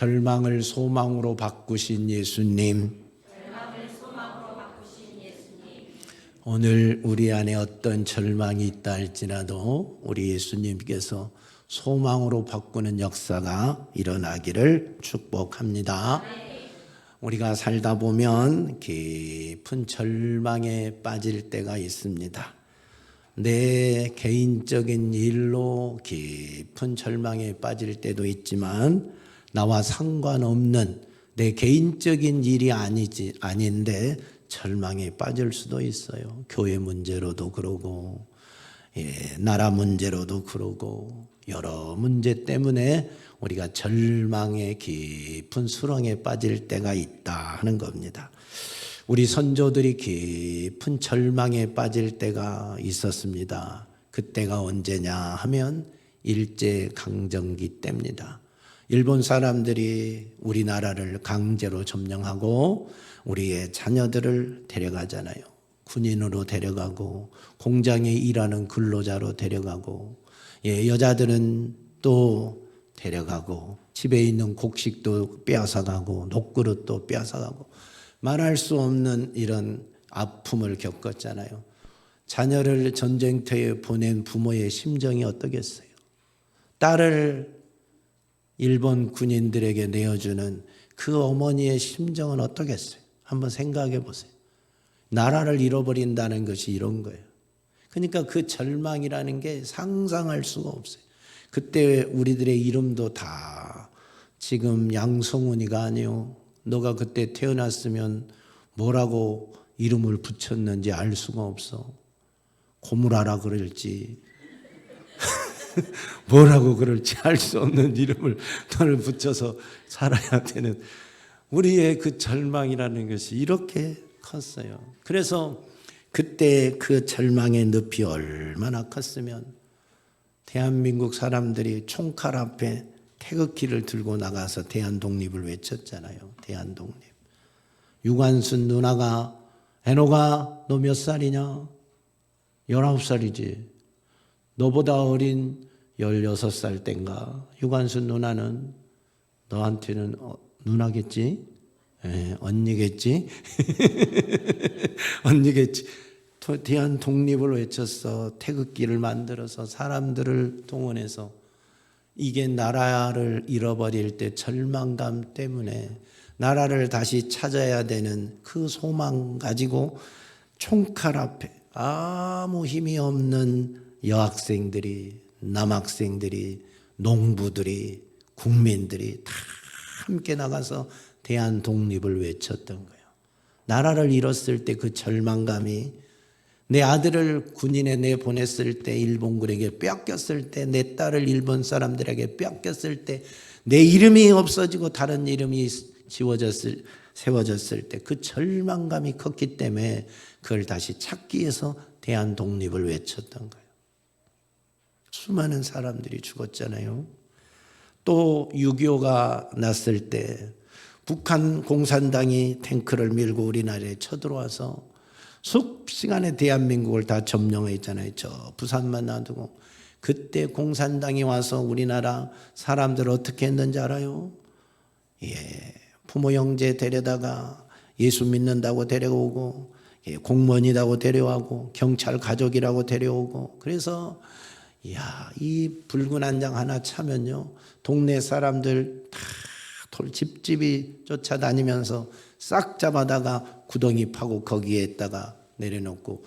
절망을 소망으로 바꾸신 예수님, 오늘 우리 안에 어떤 절망이 있다 할지라도 우리 예수님께서 소망으로 바꾸는 역사가 일어나기를 축복합니다. 우리가 살다 보면 깊은 절망에 빠질 때가 있습니다. 내 개인적인 일로 깊은 절망에 빠질 때도 있지만 나와 상관없는 내 개인적인 일이 아닌데 절망에 빠질 수도 있어요. 교회 문제로도 그러고 나라 문제로도 그러고 여러 문제 때문에 우리가 절망의 깊은 수렁에 빠질 때가 있다 하는 겁니다. 우리 선조들이 깊은 절망에 빠질 때가 있었습니다. 그때가 언제냐 하면 일제강점기 때입니다. 일본 사람들이 우리나라를 강제로 점령하고 우리의 자녀들을 데려가잖아요. 군인으로 데려가고 공장에 일하는 근로자로 데려가고 여자들은 또 데려가고 집에 있는 곡식도 빼앗아가고 녹그릇도 빼앗아가고 말할 수 없는 이런 아픔을 겪었잖아요. 자녀를 전쟁터에 보낸 부모의 심정이 어떠겠어요? 딸을 일본 군인들에게 내어주는 그 어머니의 심정은 어떠겠어요? 한번 생각해 보세요. 나라를 잃어버린다는 것이 이런 거예요. 그러니까 그 절망이라는 게 상상할 수가 없어요. 그때 우리들의 이름도 다 지금 양성훈이가 아니요. 너가 그때 태어났으면 뭐라고 이름을 붙였는지 알 수가 없어. 고무라라 그럴지 뭐라고 그럴지 알 수 없는 이름을 너를 붙여서 살아야 되는 우리의 그 절망이라는 것이 이렇게 컸어요. 그래서 그때 그 절망의 늪이 얼마나 컸으면 대한민국 사람들이 총칼 앞에 태극기를 들고 나가서 대한독립을 외쳤잖아요. 대한독립. 유관순 누나가 애노가 너 몇 살이냐? 19살이지. 너보다 어린 16살 땐가 유관순 누나는 너한테는 누나겠지? 언니겠지? 언니겠지. 대한 독립을 외쳤어. 태극기를 만들어서 사람들을 동원해서 이게 나라를 잃어버릴 때 절망감 때문에 나라를 다시 찾아야 되는 그 소망 가지고 총칼 앞에 아무 힘이 없는 여학생들이, 남학생들이, 농부들이, 국민들이 다 함께 나가서 대한 독립을 외쳤던 거예요. 나라를 잃었을 때 그 절망감이 내 아들을 군인에 내보냈을 때 일본군에게 뺏겼을 때 내 딸을 일본 사람들에게 뺏겼을 때 내 이름이 없어지고 다른 이름이 세워졌을 때 그 절망감이 컸기 때문에 그걸 다시 찾기 위해서 대한 독립을 외쳤던 거예요. 수많은 사람들이 죽었잖아요. 또 6.25가 났을 때 북한 공산당이 탱크를 밀고 우리나라에 쳐들어와서 숲시간에 대한민국을 다 점령했잖아요. 저 부산만 놔두고. 그때 공산당이 와서 우리나라 사람들 어떻게 했는지 알아요? 부모 형제 데려다가 예수 믿는다고 데려오고 공무원이라고 데려오고 경찰 가족이라고 데려오고 그래서 이 붉은 한 장 하나 차면요 동네 사람들 다 집집이 쫓아다니면서 싹 잡아다가 구덩이 파고 거기에다가 내려놓고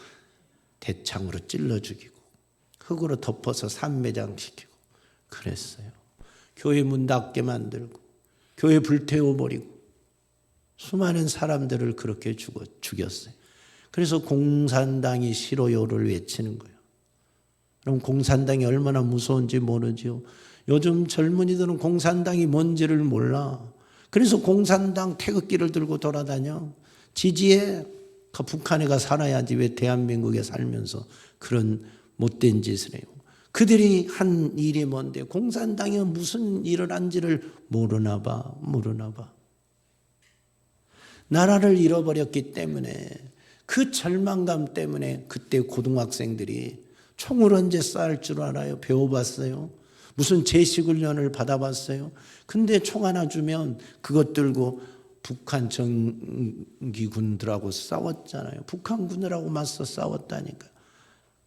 대창으로 찔러 죽이고 흙으로 덮어서 산매장시키고 그랬어요. 교회 문 닫게 만들고 교회 불태워버리고 수많은 사람들을 그렇게 죽였어요. 그래서 공산당이 싫어요를 외치는 거예요. 그럼 공산당이 얼마나 무서운지 모르지요. 요즘 젊은이들은 공산당이 뭔지를 몰라. 그래서 공산당 태극기를 들고 돌아다녀. 지지해. 북한에 가 살아야지 왜 대한민국에 살면서 그런 못된 짓을 해요. 그들이 한 일이 뭔데 공산당이 무슨 일을 한지를 모르나 봐. 나라를 잃어버렸기 때문에 그 절망감 때문에 그때 고등학생들이 총을 언제 쏴할 줄 알아요? 배워봤어요? 무슨 제식훈련을 받아봤어요? 근데 총 하나 주면 그것 들고 북한 정기군들하고 싸웠잖아요. 북한군들하고 맞서 싸웠다니까.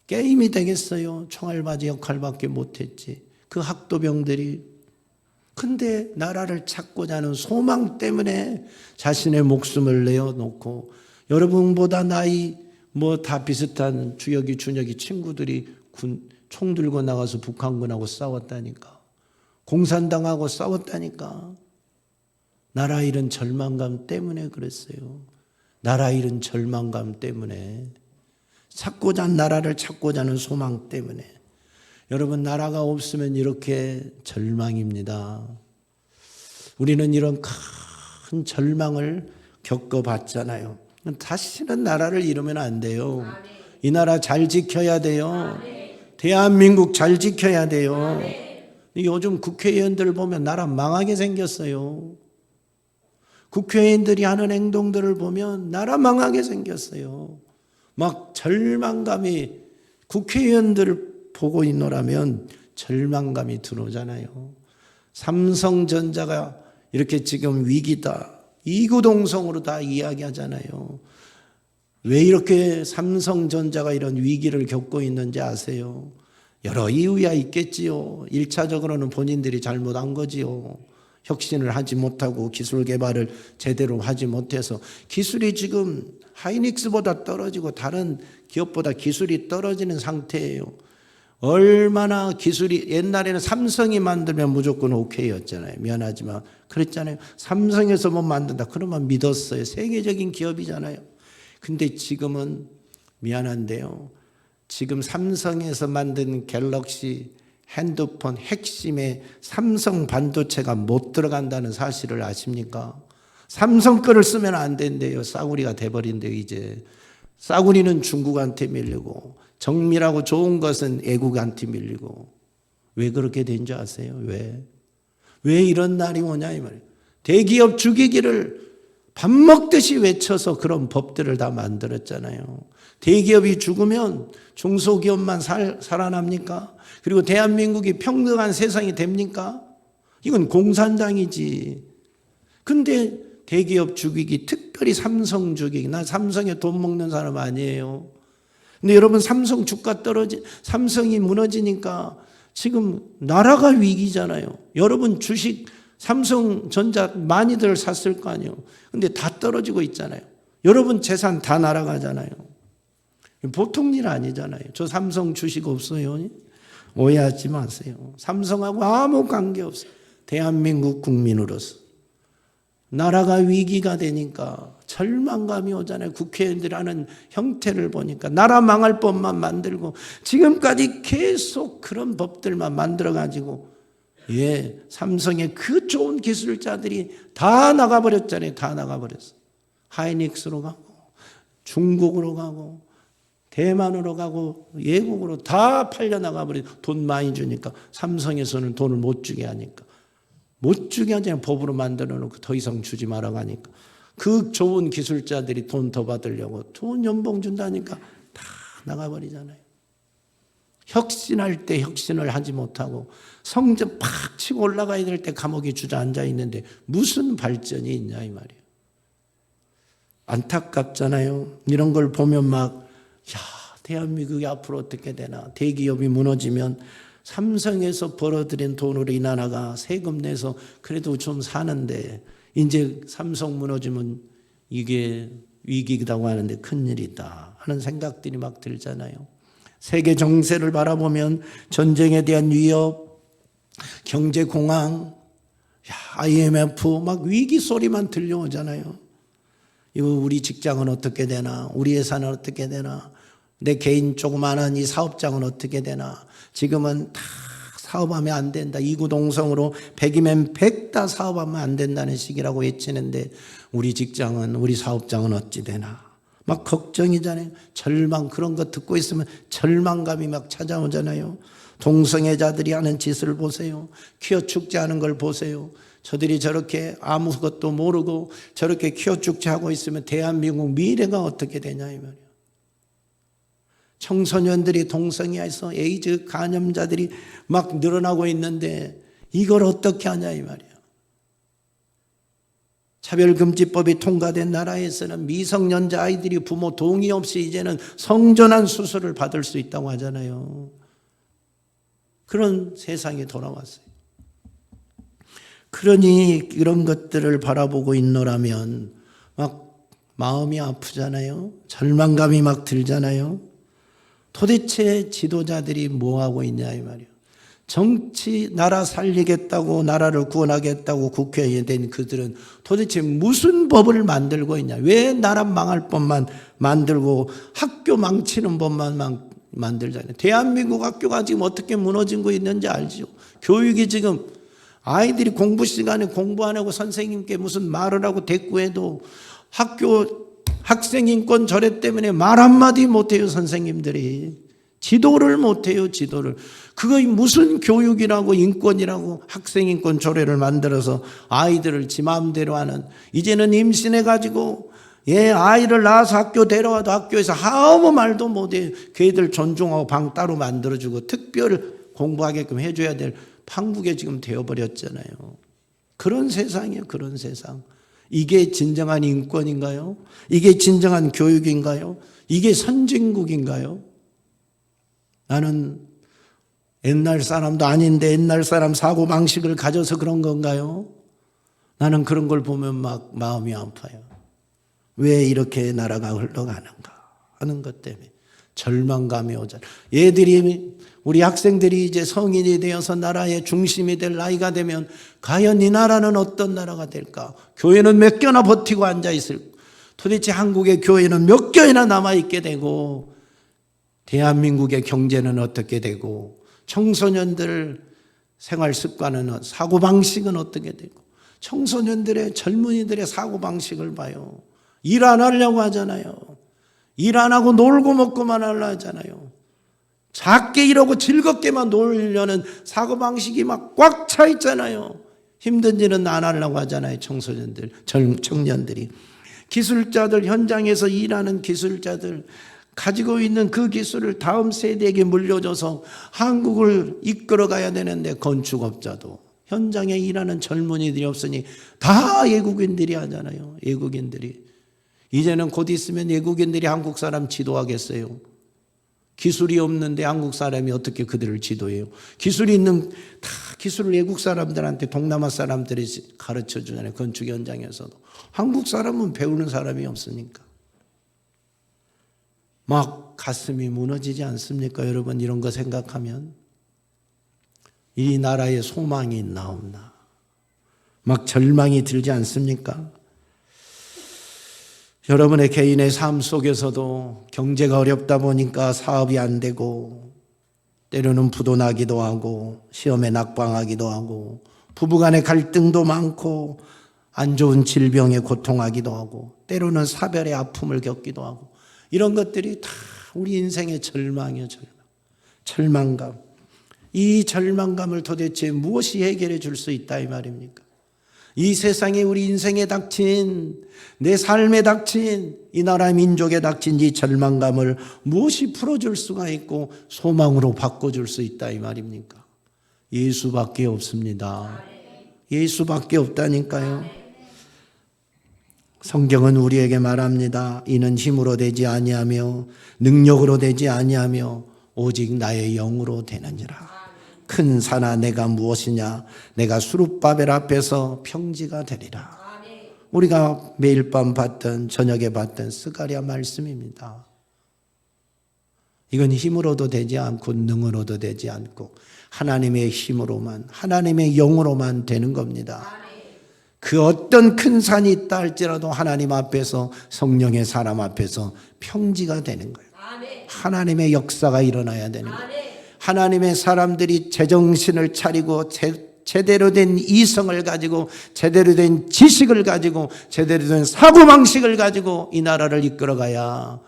게임이 되겠어요? 총알바지 역할밖에 못했지. 그 학도병들이. 근데 나라를 찾고자 하는 소망 때문에 자신의 목숨을 내어놓고, 여러분보다 나이 다 비슷한 주혁이 준혁이 친구들이 총 들고 나가서 북한군하고 싸웠다니까. 공산당하고 싸웠다니까. 나라 잃은 절망감 때문에 그랬어요. 나라 잃은 절망감 때문에, 나라를 찾고자 하는 소망 때문에. 여러분, 나라가 없으면 이렇게 절망입니다. 우리는 이런 큰 절망을 겪어봤잖아요. 다시는 나라를 잃으면 안 돼요. 이 나라 잘 지켜야 돼요. 대한민국 잘 지켜야 돼요. 요즘 국회의원들 보면 나라 망하게 생겼어요. 국회의원들이 하는 행동들을 보면 나라 망하게 생겼어요. 막 절망감이, 국회의원들을 보고 있노라면 절망감이 들어오잖아요. 삼성전자가 이렇게 지금 위기다, 이구동성으로 다 이야기하잖아요. 왜 이렇게 삼성전자가 이런 위기를 겪고 있는지 아세요? 여러 이유야 있겠지요. 1차적으로는 본인들이 잘못한 거지요. 혁신을 하지 못하고 기술 개발을 제대로 하지 못해서 기술이 지금 하이닉스보다 떨어지고 다른 기업보다 기술이 떨어지는 상태예요. 얼마나 기술이, 옛날에는 삼성이 만들면 무조건 오케이였잖아요. 미안하지만 그랬잖아요. 삼성에서 뭐 만든다 그러면 믿었어요. 세계적인 기업이잖아요. 근데 지금은 미안한데요, 지금 삼성에서 만든 갤럭시 핸드폰 핵심에 삼성 반도체가 못 들어간다는 사실을 아십니까? 삼성 거를 쓰면 안 된대요. 싸구리가 돼버린대요. 이제 싸구리는 중국한테 밀리고 정밀하고 좋은 것은 애국한테 밀리고. 왜 그렇게 된 줄 아세요? 왜 이런 날이 오냐 이 말이에요. 대기업 죽이기를 밥 먹듯이 외쳐서 그런 법들을 다 만들었잖아요. 대기업이 죽으면 중소기업만 살아납니까? 그리고 대한민국이 평등한 세상이 됩니까? 이건 공산당이지. 근데 대기업 죽이기, 특별히 삼성 죽이기. 나 삼성에 돈 먹는 사람 아니에요. 근데 여러분, 삼성이 무너지니까 지금 나라가 위기잖아요. 여러분 주식 삼성전자 많이들 샀을 거 아니에요. 근데 다 떨어지고 있잖아요. 여러분 재산 다 날아가잖아요. 보통 일 아니잖아요. 저 삼성 주식 없어요. 오해하지 마세요. 삼성하고 아무 관계없어요. 대한민국 국민으로서. 나라가 위기가 되니까 절망감이 오잖아요. 국회의원들이 하는 형태를 보니까 나라 망할 법만 만들고 지금까지 계속 그런 법들만 만들어가지고, 삼성의 그 좋은 기술자들이 다 나가버렸잖아요. 다 나가버렸어. 하이닉스로 가고 중국으로 가고 대만으로 가고 외국으로 다 팔려나가버리고, 돈 많이 주니까 삼성에서는 돈을 못 주게 하니까, 못 주게 하잖아요. 법으로 만들어 놓고 더 이상 주지 말라고 하니까. 그 좋은 기술자들이 돈 더 받으려고 돈 연봉 준다니까 다 나가버리잖아요. 혁신할 때 혁신을 하지 못하고 성적 팍 치고 올라가야 될 때 감옥에 주저앉아 있는데 무슨 발전이 있냐 이 말이에요. 안타깝잖아요. 이런 걸 보면 대한민국이 앞으로 어떻게 되나. 대기업이 무너지면 삼성에서 벌어들인 돈으로 이 나라가 세금 내서 그래도 좀 사는데, 이제 삼성 무너지면 이게 위기라고 하는데 큰일이다 하는 생각들이 막 들잖아요. 세계 정세를 바라보면 전쟁에 대한 위협, 경제공황, IMF 막 위기 소리만 들려오잖아요. 이거 우리 직장은 어떻게 되나, 우리 회사는 어떻게 되나, 내 개인 조그마한 이 사업장은 어떻게 되나. 지금은 다 사업하면 안 된다. 이구동성으로 100이면 100 다 사업하면 안 된다는 시기라고 외치는데, 우리 직장은, 우리 사업장은 어찌 되나. 막 걱정이잖아요. 절망, 그런 거 듣고 있으면 절망감이 막 찾아오잖아요. 동성애자들이 하는 짓을 보세요. 퀴어 축제하는 걸 보세요. 저들이 저렇게 아무것도 모르고 저렇게 퀴어 축제하고 있으면 대한민국 미래가 어떻게 되냐 이 말이에요. 청소년들이 동성애해서 에이즈 감염자들이 막 늘어나고 있는데 이걸 어떻게 하냐 이 말이에요. 차별금지법이 통과된 나라에서는 미성년자 아이들이 부모 동의 없이 이제는 성전환 수술을 받을 수 있다고 하잖아요. 그런 세상이 돌아왔어요. 그러니 이런 것들을 바라보고 있노라면 막 마음이 아프잖아요. 절망감이 막 들잖아요. 도대체 지도자들이 뭐 하고 있냐 이 말이에요. 정치 나라 살리겠다고 나라를 구원하겠다고 국회에 된 그들은 도대체 무슨 법을 만들고 있냐. 왜 나라 망할 법만 만들고 학교 망치는 법만 만들잖아요. 대한민국 학교가 지금 어떻게 무너진 거 있는지 알죠. 교육이 지금 아이들이 공부 시간에 공부 안 하고 선생님께 무슨 말을 하고 대꾸해도 학교 학생인권 절해 때문에 말 한마디 못해요. 선생님들이 지도를 못해요. 지도를. 그거 무슨 교육이라고 인권이라고 학생인권 조례를 만들어서 아이들을 지 마음대로 하는. 이제는 임신해가지고 아이를 낳아서 학교 데려와도 학교에서 아무 말도 못해요. 걔들 존중하고 방 따로 만들어주고 특별 공부하게끔 해줘야 될 판국에 지금 되어버렸잖아요. 그런 세상이에요. 그런 세상. 이게 진정한 인권인가요? 이게 진정한 교육인가요? 이게 선진국인가요? 나는 옛날 사람도 아닌데 옛날 사람 사고방식을 가져서 그런 건가요? 나는 그런 걸 보면 막 마음이 아파요. 왜 이렇게 나라가 흘러가는가 하는 것 때문에 절망감이 오잖아요. 우리 학생들이 이제 성인이 되어서 나라의 중심이 될 나이가 되면 과연 이 나라는 어떤 나라가 될까? 교회는 몇 개나 버티고 앉아있을, 도대체 한국의 교회는 몇 개나 남아있게 되고 대한민국의 경제는 어떻게 되고 청소년들 생활 습관은 사고방식은 어떻게 되고 청소년들의 젊은이들의 사고방식을 봐요. 일 안 하려고 하잖아요. 일 안 하고 놀고 먹고만 하려고 하잖아요. 작게 일하고 즐겁게만 놀려는 사고방식이 막 꽉 차 있잖아요. 힘든 일은 안 하려고 하잖아요. 청소년들, 청년들이. 기술자들, 현장에서 일하는 기술자들 가지고 있는 그 기술을 다음 세대에게 물려줘서 한국을 이끌어가야 되는데 건축업자도 현장에 일하는 젊은이들이 없으니 다 외국인들이 하잖아요. 외국인들이. 이제는 곧 있으면 외국인들이 한국 사람 지도하겠어요. 기술이 없는데 한국 사람이 어떻게 그들을 지도해요? 기술이 있는 다 기술을 외국 사람들한테 동남아 사람들이 가르쳐 주잖아요. 건축 현장에서도. 한국 사람은 배우는 사람이 없으니까. 막 가슴이 무너지지 않습니까? 여러분 이런 거 생각하면 이 나라에 소망이 있나 없나 막 절망이 들지 않습니까? 여러분의 개인의 삶 속에서도 경제가 어렵다 보니까 사업이 안 되고 때로는 부도 나기도 하고 시험에 낙방하기도 하고 부부간의 갈등도 많고 안 좋은 질병에 고통하기도 하고 때로는 사별의 아픔을 겪기도 하고 이런 것들이 다 우리 인생의 절망이에요. 절망감. 이 절망감을 도대체 무엇이 해결해 줄 수 있다 이 말입니까? 이 세상에 우리 인생에 닥친 내 삶에 닥친 이 나라 민족에 닥친 이 절망감을 무엇이 풀어줄 수가 있고 소망으로 바꿔줄 수 있다 이 말입니까? 예수밖에 없습니다. 예수밖에 없다니까요. 성경은 우리에게 말합니다. 이는 힘으로 되지 아니하며 능력으로 되지 아니하며 오직 나의 영으로 되느니라. 큰 산아 내가 무엇이냐? 내가 수룹바벨 앞에서 평지가 되리라. 우리가 매일 밤 봤던 저녁에 봤던 스가랴 말씀입니다. 이건 힘으로도 되지 않고 능으로도 되지 않고 하나님의 힘으로만 하나님의 영으로만 되는 겁니다. 그 어떤 큰 산이 있다 할지라도 하나님 앞에서 성령의 사람 앞에서 평지가 되는 거예요. 하나님의 역사가 일어나야 되는 거예요. 하나님의 사람들이 제정신을 차리고 제대로 된 이성을 가지고 제대로 된 지식을 가지고 제대로 된 사고방식을 가지고 이 나라를 이끌어가야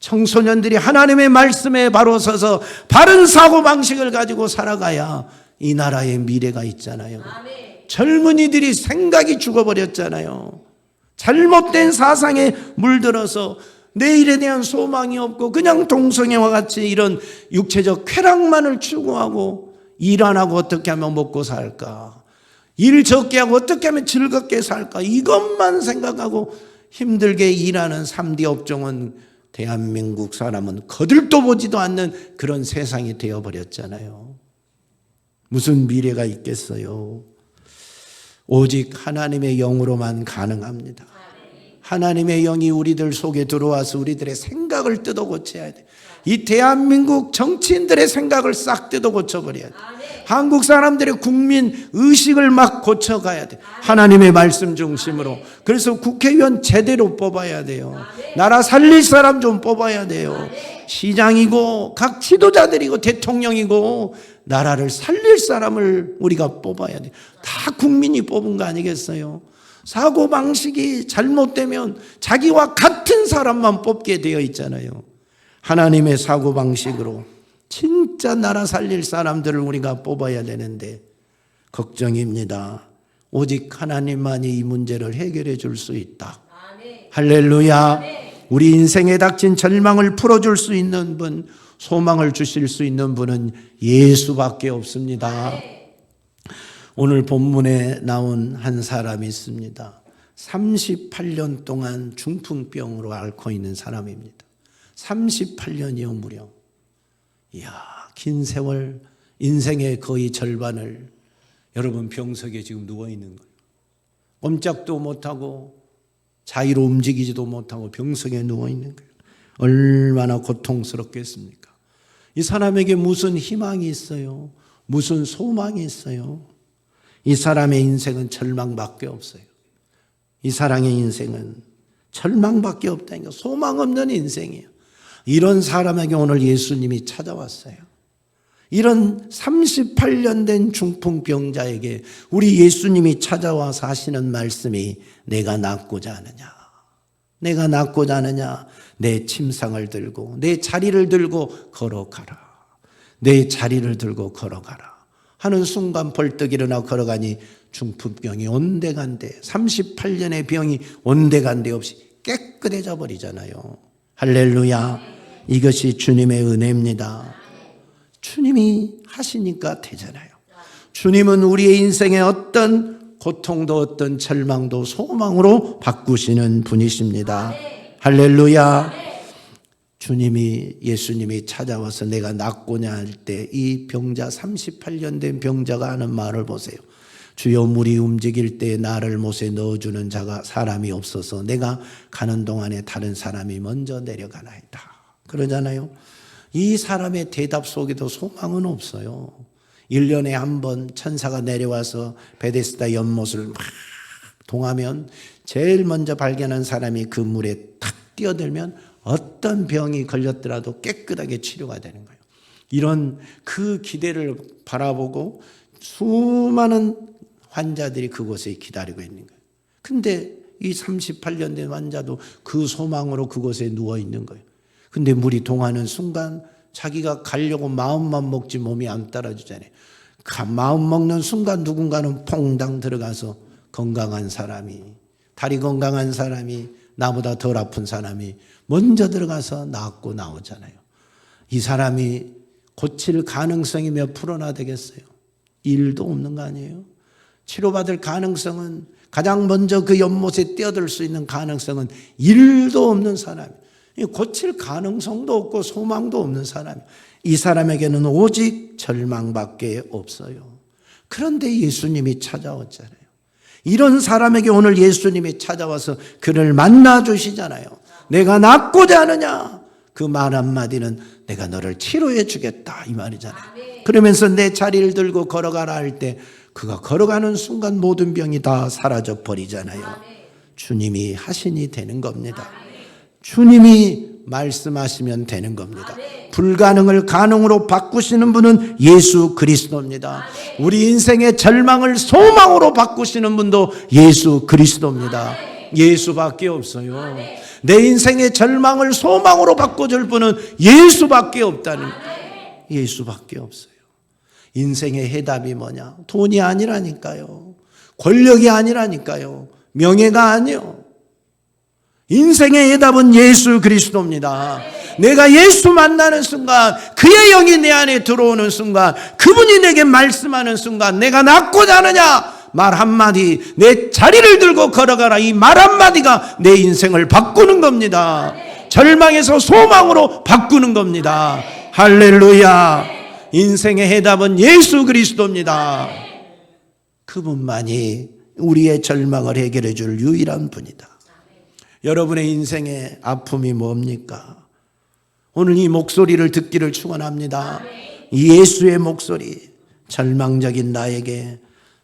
청소년들이 하나님의 말씀에 바로 서서 바른 사고방식을 가지고 살아가야 이 나라의 미래가 있잖아요. 젊은이들이 생각이 죽어버렸잖아요. 잘못된 사상에 물들어서 내일에 대한 소망이 없고 그냥 동성애와 같이 이런 육체적 쾌락만을 추구하고 일 안 하고 어떻게 하면 먹고 살까? 일 적게 하고 어떻게 하면 즐겁게 살까? 이것만 생각하고 힘들게 일하는 3D 업종은 대한민국 사람은 거들떠 보지도 않는 그런 세상이 되어버렸잖아요. 무슨 미래가 있겠어요? 오직 하나님의 영으로만 가능합니다. 하나님의 영이 우리들 속에 들어와서 우리들의 생각을 뜯어 고쳐야 돼. 이 대한민국 정치인들의 생각을 싹 뜯어 고쳐버려야 돼. 한국 사람들의 국민 의식을 막 고쳐가야 돼. 하나님의 말씀 중심으로. 그래서 국회의원 제대로 뽑아야 돼요. 나라 살릴 사람 좀 뽑아야 돼요. 시장이고 각 지도자들이고 대통령이고 나라를 살릴 사람을 우리가 뽑아야 돼. 다 국민이 뽑은 거 아니겠어요? 사고방식이 잘못되면 자기와 같은 사람만 뽑게 되어 있잖아요. 하나님의 사고방식으로 진짜 나라 살릴 사람들을 우리가 뽑아야 되는데 걱정입니다. 오직 하나님만이 이 문제를 해결해 줄 수 있다. 할렐루야. 우리 인생에 닥친 절망을 풀어줄 수 있는 분, 소망을 주실 수 있는 분은 예수밖에 없습니다. 오늘 본문에 나온 한 사람이 있습니다. 38년 동안 중풍병으로 앓고 있는 사람입니다. 38년이요 무려. 이야, 긴 세월 인생의 거의 절반을 여러분 병석에 지금 누워 있는 거예요. 꼼짝도 못하고 자유로 움직이지도 못하고 병석에 누워 있는 거예요. 얼마나 고통스럽겠습니까? 이 사람에게 무슨 희망이 있어요? 무슨 소망이 있어요? 이 사람의 인생은 절망밖에 없어요. 이 사람의 인생은 절망밖에 없다니까. 소망 없는 인생이에요. 이런 사람에게 오늘 예수님이 찾아왔어요. 이런 38년 된 중풍병자에게 우리 예수님이 찾아와서 하시는 말씀이 내가 낫고자 하느냐. 내가 낫고자 하느냐. 내 침상을 들고 내 자리를 들고 걸어가라. 내 자리를 들고 걸어가라. 하는 순간 벌떡 일어나 걸어가니 중풍병이 온데간데 38년의 병이 온데간데 없이 깨끗해져 버리잖아요. 할렐루야. 이것이 주님의 은혜입니다. 주님이 하시니까 되잖아요. 주님은 우리의 인생의 어떤 고통도 어떤 절망도 소망으로 바꾸시는 분이십니다. 할렐루야. 예수님이 찾아와서 내가 낫고자 할 때 이 병자 38년 된 병자가 하는 말을 보세요. 주여 물이 움직일 때 나를 못에 넣어주는 자가 사람이 없어서 내가 가는 동안에 다른 사람이 먼저 내려가나이다. 그러잖아요. 이 사람의 대답 속에도 소망은 없어요. 1년에 한 번 천사가 내려와서 베데스다 연못을 막 동하면 제일 먼저 발견한 사람이 그 물에 탁 뛰어들면 어떤 병이 걸렸더라도 깨끗하게 치료가 되는 거예요. 이런 그 기대를 바라보고 수많은 환자들이 그곳에 기다리고 있는 거예요. 근데 이 38년 된 환자도 그 소망으로 그곳에 누워 있는 거예요. 근데 물이 동하는 순간 자기가 가려고 마음만 먹지 몸이 안 따라주잖아요. 마음 먹는 순간 누군가는 퐁당 들어가서 건강한 사람이, 다리 건강한 사람이, 나보다 덜 아픈 사람이 먼저 들어가서 낫고 나오잖아요. 이 사람이 고칠 가능성이 몇 프로나 되겠어요? 1도 없는 거 아니에요? 치료받을 가능성은, 가장 먼저 그 연못에 뛰어들 수 있는 가능성은 1도 없는 사람이에요. 고칠 가능성도 없고 소망도 없는 사람이에요. 이 사람에게는 오직 절망밖에 없어요. 그런데 예수님이 찾아왔잖아요. 이런 사람에게 오늘 예수님이 찾아와서 그를 만나주시잖아요. 내가 낫고자 하느냐? 그 말 한마디는 내가 너를 치료해 주겠다 이 말이잖아요. 그러면서 내 자리를 들고 걸어가라 할 때 그가 걸어가는 순간 모든 병이 다 사라져 버리잖아요. 주님이 하신이 되는 겁니다. 주님이 말씀하시면 되는 겁니다. 불가능을 가능으로 바꾸시는 분은 예수 그리스도입니다. 우리 인생의 절망을 소망으로 바꾸시는 분도 예수 그리스도입니다. 예수밖에 없어요. 내 인생의 절망을 소망으로 바꿔줄 분은 예수밖에 없다는 거예요. 예수밖에 없어요. 인생의 해답이 뭐냐? 돈이 아니라니까요. 권력이 아니라니까요. 명예가 아니요. 인생의 해답은 예수 그리스도입니다. 내가 예수 만나는 순간, 그의 영이 내 안에 들어오는 순간, 그분이 내게 말씀하는 순간, 내가 낫고 자느냐? 말 한마디, 내 자리를 들고 걸어가라. 이 말 한마디가 내 인생을 바꾸는 겁니다. 절망에서 소망으로 바꾸는 겁니다. 할렐루야. 인생의 해답은 예수 그리스도입니다. 그분만이 우리의 절망을 해결해 줄 유일한 분이다. 여러분의 인생의 아픔이 뭡니까? 오늘 이 목소리를 듣기를 축원합니다. 예수의 목소리, 절망적인 나에게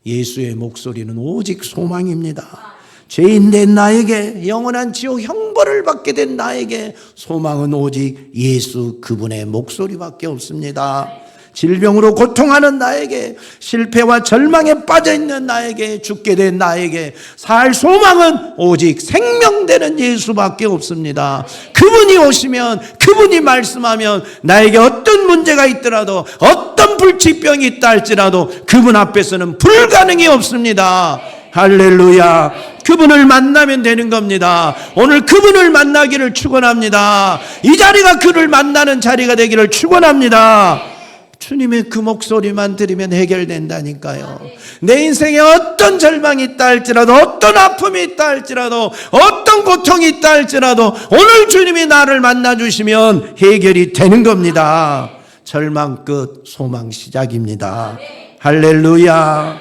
예수의 목소리는 오직 소망입니다. 죄인 된 나에게, 영원한 지옥 형벌을 받게 된 나에게 소망은 오직 예수 그분의 목소리밖에 없습니다. 질병으로 고통하는 나에게, 실패와 절망에 빠져있는 나에게, 죽게 된 나에게 살 소망은 오직 생명되는 예수밖에 없습니다. 그분이 오시면, 그분이 말씀하면 나에게 어떤 문제가 있더라도, 어떤 불치병이 있다 할지라도 그분 앞에서는 불가능이 없습니다. 할렐루야. 그분을 만나면 되는 겁니다. 오늘 그분을 만나기를 축원합니다. 이 자리가 그를 만나는 자리가 되기를 축원합니다. 주님의 그 목소리만 들으면 해결된다니까요. 내 인생에 어떤 절망이 있다 할지라도, 어떤 아픔이 있다 할지라도, 어떤 고통이 있다 할지라도 오늘 주님이 나를 만나주시면 해결이 되는 겁니다. 절망 끝, 소망 시작입니다. 할렐루야.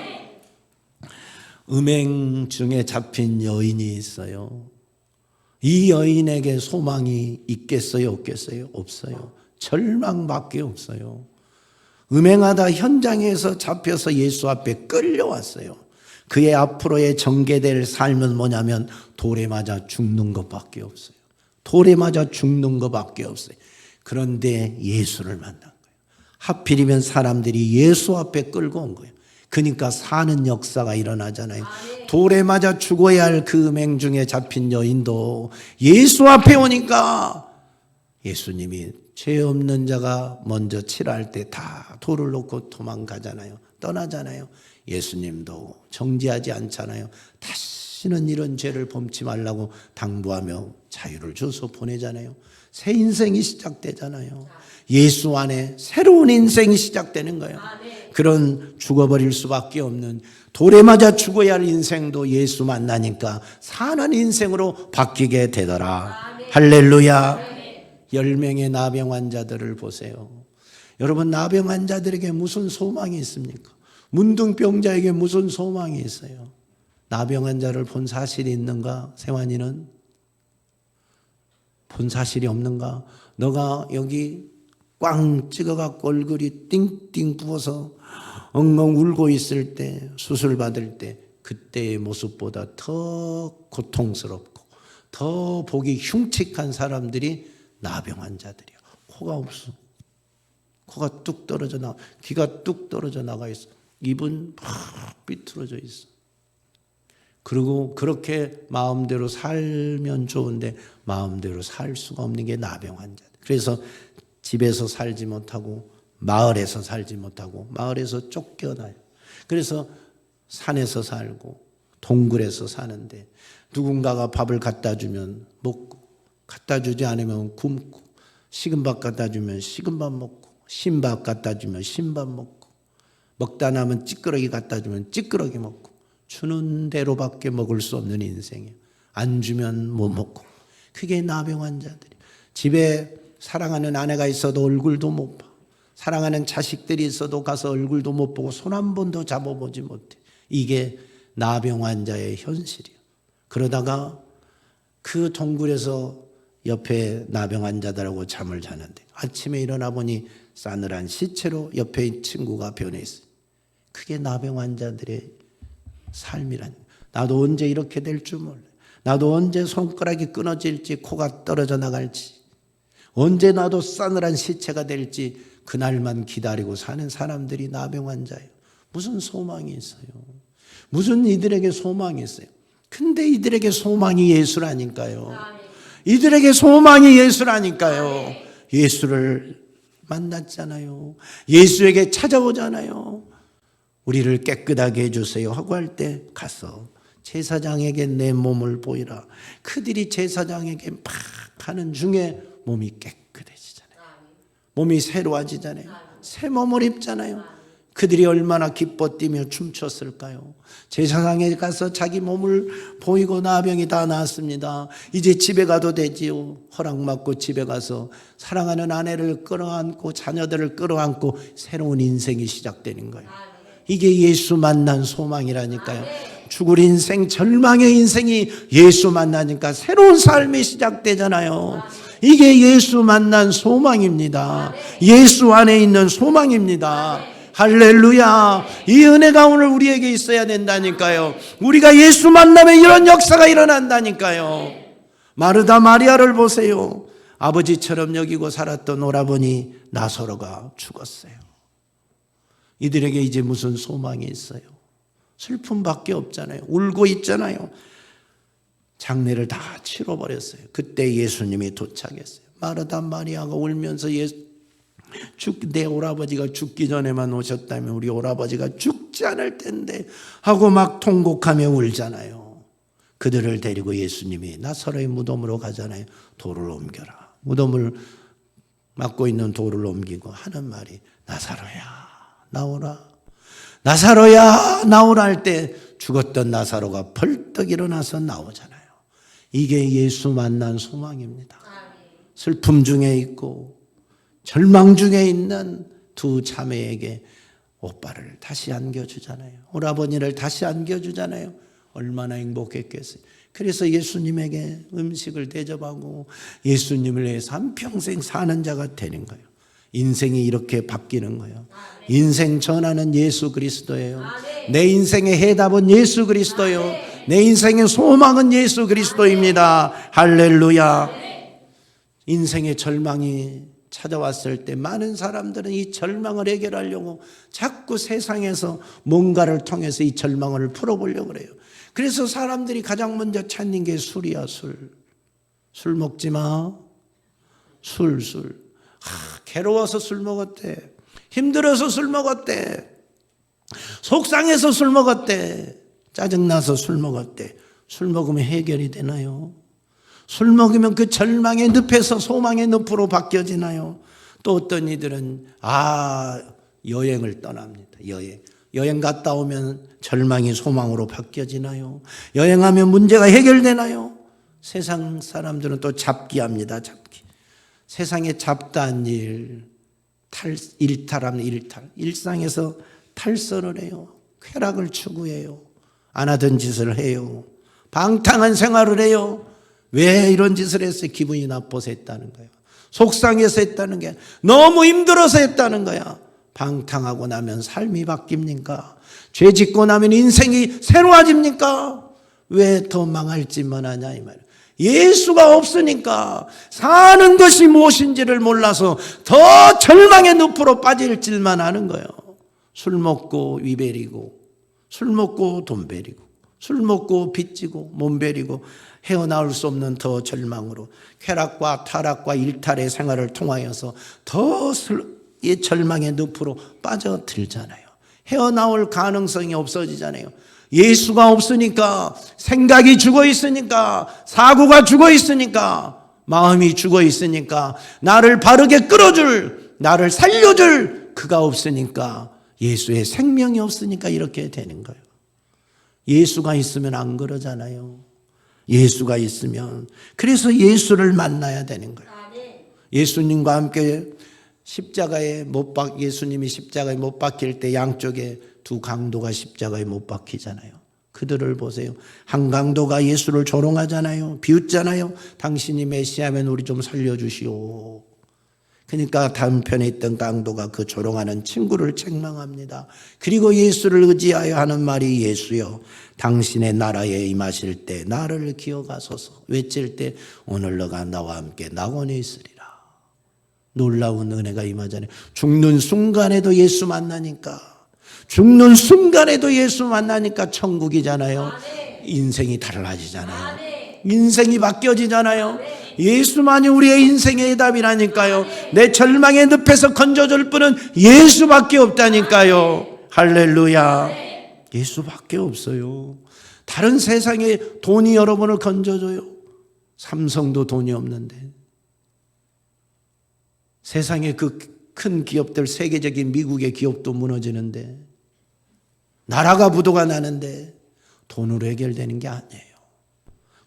음행 중에 잡힌 여인이 있어요. 이 여인에게 소망이 있겠어요, 없겠어요? 없어요. 절망밖에 없어요. 음행하다 현장에서 잡혀서 예수 앞에 끌려왔어요. 그의 앞으로의 전개될 삶은 뭐냐면 돌에 맞아 죽는 것밖에 없어요. 돌에 맞아 죽는 것밖에 없어요. 그런데 예수를 만난 거예요. 하필이면 사람들이 예수 앞에 끌고 온 거예요. 그러니까 사는 역사가 일어나잖아요. 돌에 맞아 죽어야 할 그 음행 중에 잡힌 여인도 예수 앞에 오니까 예수님이 죄 없는 자가 먼저 치료할 때 다 돌을 놓고 도망가잖아요. 떠나잖아요. 예수님도 정지하지 않잖아요. 다시는 이런 죄를 범치 말라고 당부하며 자유를 줘서 보내잖아요. 새 인생이 시작되잖아요. 예수 안에 새로운 인생이 시작되는 거예요. 그런 죽어버릴 수밖에 없는, 돌에 맞아 죽어야 할 인생도 예수 만나니까 사는 인생으로 바뀌게 되더라. 할렐루야. 10명의 나병 환자들을 보세요. 여러분, 나병 환자들에게 무슨 소망이 있습니까? 문둥병자에게 무슨 소망이 있어요? 나병 환자를 본 사실이 있는가? 세환이는? 본 사실이 없는가? 너가 여기 꽝 찍어갖고 얼굴이 띵띵 부어서 엉엉 울고 있을 때, 수술 받을 때 그때의 모습보다 더 고통스럽고 더 보기 흉측한 사람들이 나병 환자들이야. 코가 없어. 코가 뚝 떨어져 나가, 귀가 뚝 떨어져 나가 있어. 입은 팍 삐뚤어져 있어. 그리고 그렇게 마음대로 살면 좋은데 마음대로 살 수가 없는 게 나병 환자들. 그래서 집에서 살지 못하고 마을에서 살지 못하고 마을에서 쫓겨나요. 그래서 산에서 살고 동굴에서 사는데 누군가가 밥을 갖다 주면 먹고, 갖다 주지 않으면 굶고, 식은 밥 갖다 주면 식은 밥 먹고, 신밥 갖다 주면 신밥 먹고, 먹다 남은 찌끄러기 갖다 주면 찌끄러기 먹고, 주는 대로밖에 먹을 수 없는 인생이에요. 안 주면 못 먹고. 그게 나병 환자들이에요. 집에 사랑하는 아내가 있어도 얼굴도 못 봐. 사랑하는 자식들이 있어도 가서 얼굴도 못 보고 손 한 번도 잡아보지 못해. 이게 나병 환자의 현실이에요. 그러다가 그 동굴에서 옆에 나병 환자들하고 잠을 자는데 아침에 일어나 보니 싸늘한 시체로 옆에 친구가 변해 있어요. 그게 나병 환자들의 삶이라는 거예요. 나도 언제 이렇게 될 줄 몰라요. 나도 언제 손가락이 끊어질지, 코가 떨어져 나갈지, 언제 나도 싸늘한 시체가 될지 그날만 기다리고 사는 사람들이 나병 환자예요. 무슨 소망이 있어요? 무슨 이들에게 소망이 있어요? 근데 이들에게 소망이 예수라니까요. 이들에게 소망이 예수라니까요. 예수를 만났잖아요. 예수에게 찾아오잖아요. 우리를 깨끗하게 해주세요 하고 할 때 가서 제사장에게 내 몸을 보이라. 그들이 제사장에게 막 하는 중에 몸이 깨끗해지잖아요. 몸이 새로워지잖아요. 새 몸을 입잖아요. 그들이 얼마나 기뻐 뛰며 춤췄을까요? 제사장에 가서 자기 몸을 보이고 나병이 다 나았습니다. 이제 집에 가도 되지요. 허락받고 집에 가서 사랑하는 아내를 끌어안고 자녀들을 끌어안고 새로운 인생이 시작되는 거예요. 이게 예수 만난 소망이라니까요. 죽을 인생, 절망의 인생이 예수 만나니까 새로운 삶이 시작되잖아요. 이게 예수 만난 소망입니다. 예수 안에 있는 소망입니다. 할렐루야. 이 은혜가 오늘 우리에게 있어야 된다니까요. 우리가 예수 만나면 이런 역사가 일어난다니까요. 마르다 마리아를 보세요. 아버지처럼 여기고 살았던 오라버니 나사로가 죽었어요. 이들에게 이제 무슨 소망이 있어요? 슬픔밖에 없잖아요. 울고 있잖아요. 장례를 다 치러버렸어요. 그때 예수님이 도착했어요. 마르다 마리아가 울면서 내 오라버지가 죽기 전에만 오셨다면 우리 오라버지가 죽지 않을 텐데 하고 막 통곡하며 울잖아요. 그들을 데리고 예수님이 나사로의 무덤으로 가잖아요. 돌을 옮겨라. 무덤을 막고 있는 돌을 옮기고 하는 말이 나사로야 나오라. 나사로야 나오라 할 때 죽었던 나사로가 벌떡 일어나서 나오잖아요. 이게 예수 만난 소망입니다. 슬픔 중에 있고 절망 중에 있는 두 자매에게 오빠를 다시 안겨주잖아요. 오라버니를 다시 안겨주잖아요. 얼마나 행복했겠어요. 그래서 예수님에게 음식을 대접하고 예수님을 위해서 한평생 사는 자가 되는 거예요. 인생이 이렇게 바뀌는 거예요. 인생 전환은 예수 그리스도예요. 내 인생의 해답은 예수 그리스도예요. 내 인생의 소망은 예수 그리스도입니다. 할렐루야. 인생의 절망이 찾아왔을 때 많은 사람들은 이 절망을 해결하려고 자꾸 세상에서 뭔가를 통해서 이 절망을 풀어보려고 그래요. 그래서 사람들이 가장 먼저 찾는 게 술이야. 술 먹지 마. 술. 괴로워서 술 먹었대. 힘들어서 술 먹었대. 속상해서 술 먹었대. 짜증나서 술 먹었대. 술 먹으면 해결이 되나요? 술 먹으면 그 절망의 늪에서 소망의 늪으로 바뀌어지나요? 또 어떤 이들은 여행을 떠납니다. 여행 갔다 오면 절망이 소망으로 바뀌어지나요? 여행하면 문제가 해결되나요? 세상 사람들은 또 잡기합니다. 잡기. 세상에 잡다한 일탈하는 일탈. 일상에서 탈선을 해요. 쾌락을 추구해요. 안 하던 짓을 해요. 방탕한 생활을 해요. 왜 이런 짓을 했어요? 기분이 나빠서 했다는 거예요. 속상해서 했다는 게 너무 힘들어서 했다는 거야. 방탕하고 나면 삶이 바뀝니까? 죄 짓고 나면 인생이 새로워집니까? 왜 더 망할 짓만 하냐 이 말이에요. 예수가 없으니까 사는 것이 무엇인지를 몰라서 더 절망의 늪으로 빠질 짓만 하는 거예요. 술 먹고 위배리고, 술 먹고 돈 베리고, 술 먹고 빚지고 몸 베리고 헤어나올 수 없는 더 절망으로 쾌락과 타락과 일탈의 생활을 통하여서 더 이 절망의 늪으로 빠져들잖아요. 헤어나올 가능성이 없어지잖아요. 예수가 없으니까 생각이 죽어 있으니까 사고가 죽어 있으니까 마음이 죽어 있으니까 나를 바르게 끌어줄 나를 살려줄 그가 없으니까 예수의 생명이 없으니까 이렇게 되는 거예요. 예수가 있으면 안 그러잖아요. 예수가 있으면 그래서 예수를 만나야 되는 거예요. 예수님과 함께 예수님이 십자가에 못 박힐 때 양쪽에 두 강도가 십자가에 못 박히잖아요. 그들을 보세요. 한 강도가 예수를 조롱하잖아요. 비웃잖아요. 당신이 메시아면 우리 좀 살려주시오. 그러니까 다음 편에 있던 강도가 그 조롱하는 친구를 책망합니다. 그리고 예수를 의지하여 하는 말이 예수여 당신의 나라에 임하실 때 나를 기억하소서. 외칠 때 오늘 너가 나와 함께 낙원에 있으리라. 놀라운 은혜가 임하잖아요. 죽는 순간에도 예수 만나니까 죽는 순간에도 예수 만나니까 천국이잖아요. 인생이 달라지잖아요. 인생이 바뀌어지잖아요. 예수만이 우리의 인생의 해답이라니까요. 내 절망의 늪에서 건져줄 분은 예수밖에 없다니까요. 할렐루야. 예수밖에 없어요. 다른 세상에 돈이 여러분을 건져줘요. 삼성도 돈이 없는데. 세상에 그 큰 기업들, 세계적인 미국의 기업도 무너지는데, 나라가 부도가 나는데 돈으로 해결되는 게 아니에요.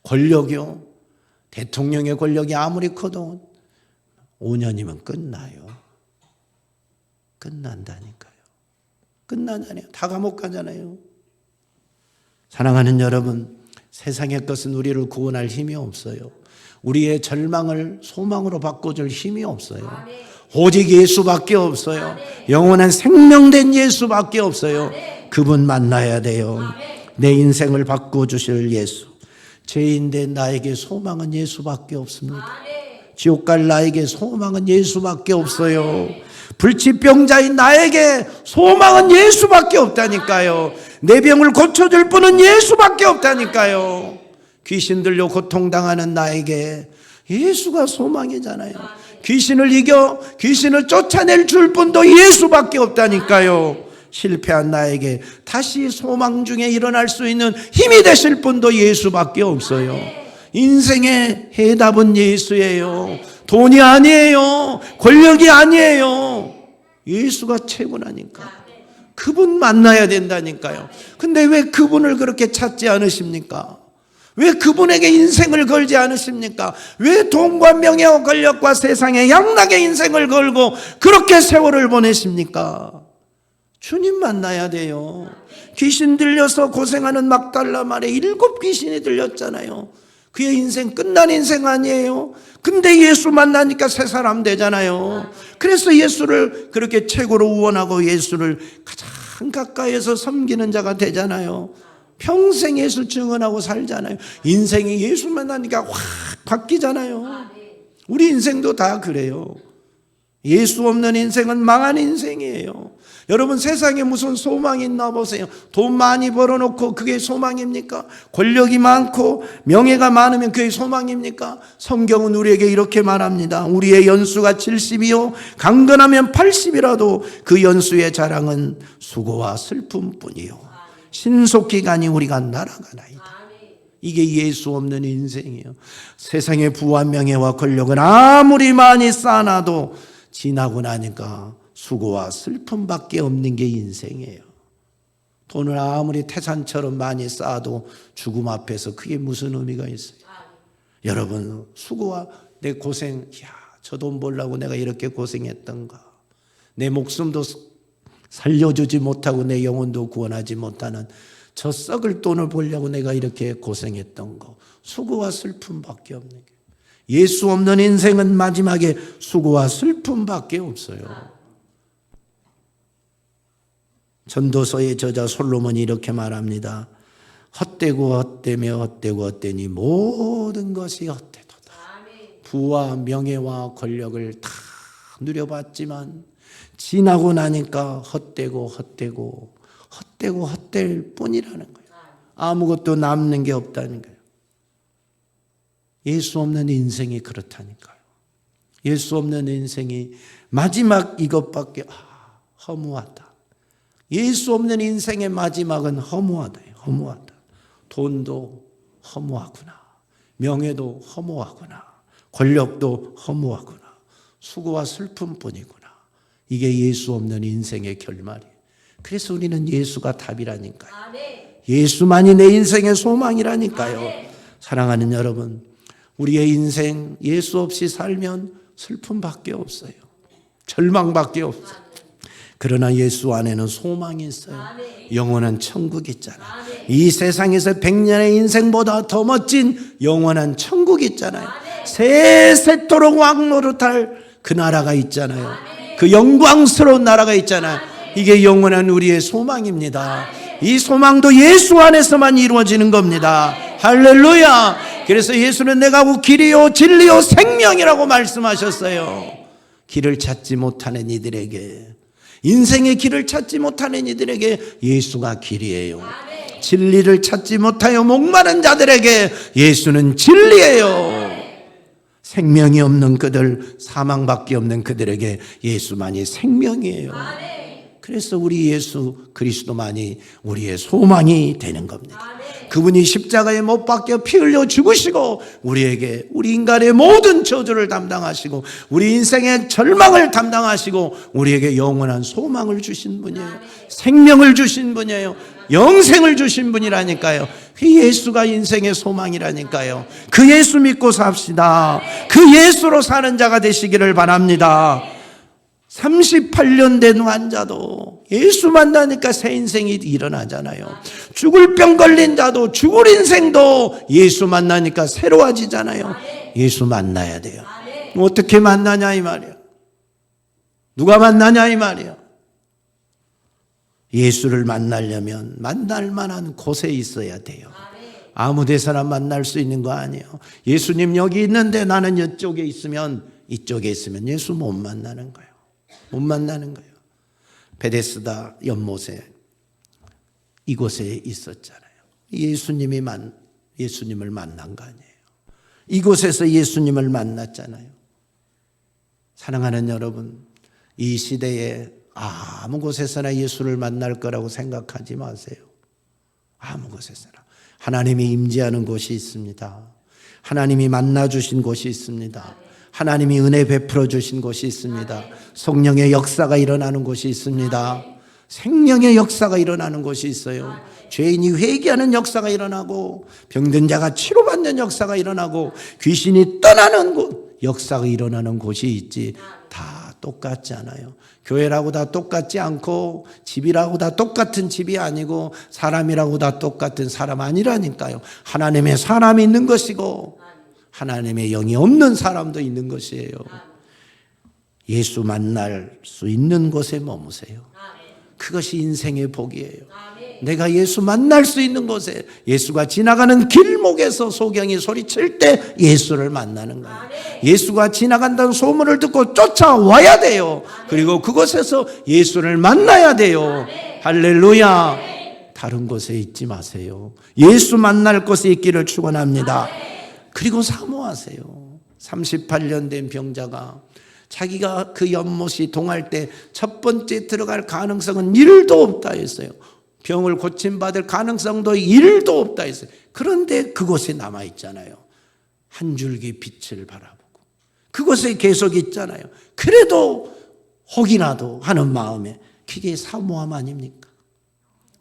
권력이요. 대통령의 권력이 아무리 커도 5년이면 끝나요. 끝난다니까요. 끝나잖아요. 다 감옥 가잖아요. 사랑하는 여러분, 세상의 것은 우리를 구원할 힘이 없어요. 우리의 절망을 소망으로 바꿔줄 힘이 없어요. 오직 예수밖에 없어요. 영원한 생명된 예수밖에 없어요. 그분 만나야 돼요. 내 인생을 바꿔주실 예수. 죄인데 나에게 소망은 예수밖에 없습니다. 지옥 갈 나에게 소망은 예수밖에 없어요. 불치병자인 나에게 소망은 예수밖에 없다니까요. 내 병을 고쳐줄 분은 예수밖에 없다니까요. 귀신 들려 고통당하는 나에게 예수가 소망이잖아요. 귀신을 이겨 귀신을 쫓아낼 줄 분도 예수밖에 없다니까요. 실패한 나에게 다시 소망 중에 일어날 수 있는 힘이 되실 분도 예수밖에 없어요. 인생의 해답은 예수예요. 돈이 아니에요. 권력이 아니에요. 예수가 최고라니까. 그분 만나야 된다니까요. 근데 왜 그분을 그렇게 찾지 않으십니까? 왜 그분에게 인생을 걸지 않으십니까? 왜 돈과 명예와 권력과 세상의 양락의 인생을 걸고 그렇게 세월을 보내십니까? 주님 만나야 돼요. 귀신 들려서 고생하는 막달라 말에 7 귀신이 들렸잖아요. 그의 인생 끝난 인생 아니에요. 근데 예수 만나니까 새 사람 되잖아요. 그래서 예수를 그렇게 최고로 우원하고 예수를 가장 가까이에서 섬기는 자가 되잖아요. 평생 예수 증언하고 살잖아요. 인생이 예수 만나니까 확 바뀌잖아요. 우리 인생도 다 그래요. 예수 없는 인생은 망한 인생이에요. 여러분, 세상에 무슨 소망이 있나 보세요. 돈 많이 벌어놓고 그게 소망입니까? 권력이 많고 명예가 많으면 그게 소망입니까? 성경은 우리에게 이렇게 말합니다. 우리의 연수가 70이요 강건하면 80이라도 그 연수의 자랑은 수고와 슬픔뿐이요 신속히 가니 우리가 날아가나이다. 이게 예수 없는 인생이에요. 세상의 부와 명예와 권력은 아무리 많이 쌓아놔도 지나고 나니까 수고와 슬픔밖에 없는 게 인생이에요. 돈을 아무리 태산처럼 많이 쌓아도 죽음 앞에서 그게 무슨 의미가 있어요? 여러분, 수고와 내 고생, 저 돈 벌려고 내가 이렇게 고생했던가. 내 목숨도 살려주지 못하고 내 영혼도 구원하지 못하는 저 썩을 돈을 벌려고 내가 이렇게 고생했던 거. 수고와 슬픔밖에 없는 게. 예수 없는 인생은 마지막에 수고와 슬픔밖에 없어요. 전도서의 저자 솔로몬이 이렇게 말합니다. 헛되고 헛되며 헛되고 헛되니 모든 것이 헛되도다. 부와 명예와 권력을 다 누려봤지만 지나고 나니까 헛되고 헛되고 헛되고 헛될 뿐이라는 거예요. 아무것도 남는 게 없다는 거예요. 예수 없는 인생이 그렇다니까요. 예수 없는 인생이 마지막 이것밖에 허무하다. 예수 없는 인생의 마지막은 허무하다. 허무하다. 돈도 허무하구나. 명예도 허무하구나. 권력도 허무하구나. 수고와 슬픔뿐이구나. 이게 예수 없는 인생의 결말이에요. 그래서 우리는 예수가 답이라니까요. 예수만이 내 인생의 소망이라니까요. 사랑하는 여러분, 우리의 인생 예수 없이 살면 슬픔밖에 없어요. 절망밖에 없어요. 그러나 예수 안에는 소망이 있어요. 영원한 천국이 있잖아요. 이 세상에서 100년의 인생보다 더 멋진 영원한 천국이 있잖아요. 세세토록 왕노릇할 그 나라가 있잖아요. 그 영광스러운 나라가 있잖아요. 이게 영원한 우리의 소망입니다. 이 소망도 예수 안에서만 이루어지는 겁니다. 할렐루야. 그래서 예수는 내가 길이요 진리요 생명이라고 말씀하셨어요. 길을 찾지 못하는 이들에게, 인생의 길을 찾지 못하는 이들에게 예수가 길이에요. 진리를 찾지 못하여 목마른 자들에게 예수는 진리예요. 생명이 없는 그들, 사망밖에 없는 그들에게 예수만이 생명이에요. 그래서 우리 예수 그리스도만이 우리의 소망이 되는 겁니다. 그분이 십자가에 못 박혀 피 흘려 죽으시고 우리에게 우리 인간의 모든 저주를 담당하시고 우리 인생의 절망을 담당하시고 우리에게 영원한 소망을 주신 분이에요. 생명을 주신 분이에요. 영생을 주신 분이라니까요. 그 예수가 인생의 소망이라니까요. 그 예수 믿고 삽시다. 그 예수로 사는 자가 되시기를 바랍니다. 38년 된 환자도 예수 만나니까 새 인생이 일어나잖아요. 죽을 병 걸린 자도 죽을 인생도 예수 만나니까 새로워지잖아요. 예수 만나야 돼요. 어떻게 만나냐 이 말이야. 누가 만나냐 이 말이야. 예수를 만나려면 만날 만한 곳에 있어야 돼요. 아무 데서나 만날 수 있는 거 아니에요. 예수님 여기 있는데 나는 이쪽에 있으면 예수 못 만나는 거예요. 못 만나는 거예요. 베데스다 연못에 이곳에 있었잖아요. 예수님을 만난 거 아니에요. 이곳에서 예수님을 만났잖아요. 사랑하는 여러분, 이 시대에 아무 곳에서나 예수를 만날 거라고 생각하지 마세요. 아무 곳에서나. 하나님이 임재하는 곳이 있습니다. 하나님이 만나주신 곳이 있습니다. 하나님이 은혜 베풀어 주신 곳이 있습니다. 성령의 역사가 일어나는 곳이 있습니다. 생명의 역사가 일어나는 곳이 있어요. 죄인이 회개하는 역사가 일어나고 병든 자가 치료받는 역사가 일어나고 귀신이 떠나는 역사가 일어나는 곳이 있지 다 똑같지 않아요. 교회라고 다 똑같지 않고 집이라고 다 똑같은 집이 아니고 사람이라고 다 똑같은 사람 아니라니까요. 하나님의 사람이 있는 것이고 하나님의 영이 없는 사람도 있는 것이에요. 예수 만날 수 있는 곳에 머무세요. 그것이 인생의 복이에요. 내가 예수 만날 수 있는 곳에 예수가 지나가는 길목에서 소경이 소리칠 때 예수를 만나는 거예요. 예수가 지나간다는 소문을 듣고 쫓아와야 돼요. 그리고 그곳에서 예수를 만나야 돼요. 할렐루야. 다른 곳에 있지 마세요. 예수 만날 곳에 있기를 축원합니다. 그리고 사모하세요. 38년 된 병자가 자기가 그 연못이 동할 때 첫 번째 들어갈 가능성은 1도 없다 했어요. 병을 고침받을 가능성도 1도 없다 했어요. 그런데 그곳에 남아있잖아요. 한 줄기 빛을 바라보고 그곳에 계속 있잖아요. 그래도 혹이라도 하는 마음에 그게 사모함 아닙니까?